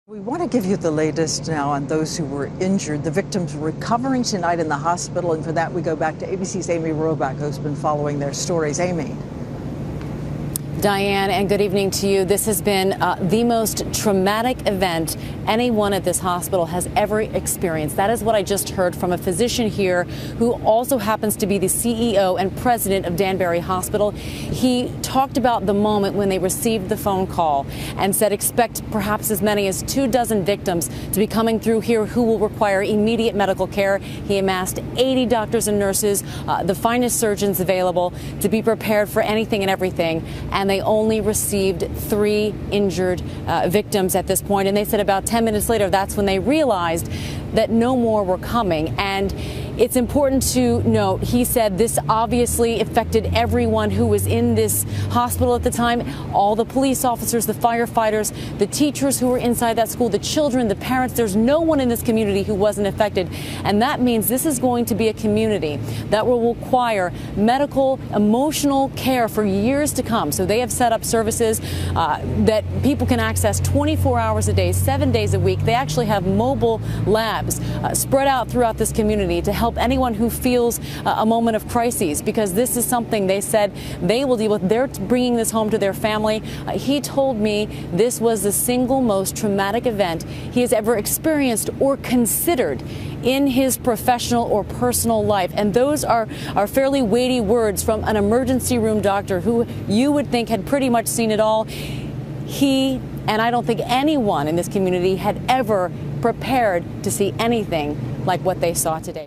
We want to give you the latest now on those who were injured. The victims recovering tonight in the hospital, and for that we go back to ABC's Amy Robach, who's been following their stories. Amy. Diane, and good evening to you. This has been the most traumatic event anyone at this hospital has ever experienced. That is what I just heard from a physician here who also happens to be the CEO and president of Danbury Hospital. He talked about the moment when they received the phone call and said expect perhaps as many as 24 victims to be coming through here who will require immediate medical care. He amassed 80 doctors and nurses, the finest surgeons available, to be prepared for anything and everything. And they only received 3 injured victims at this point. And they said about 10 minutes later, that's when they realized that no more were coming. And it's important to note, he said this obviously affected everyone who was in this hospital at the time, all the police officers, the firefighters, the teachers who were inside that school, the children, the parents. There's no one in this community who wasn't affected. And that means this is going to be a community that will require medical, emotional care for years to come. So they have set up services that people can access 24 hours a day, 7 days a week. They actually have mobile labs spread out throughout this community to help anyone who feels a moment of crises, because this is something they said they will deal with. They're bringing this home to their family. He told me this was the single most traumatic event he has ever experienced or considered in his professional or personal life. And those are fairly weighty words from an emergency room doctor who you would think had pretty much seen it all. He, and I don't think anyone in this community, had ever prepared to see anything like what they saw today.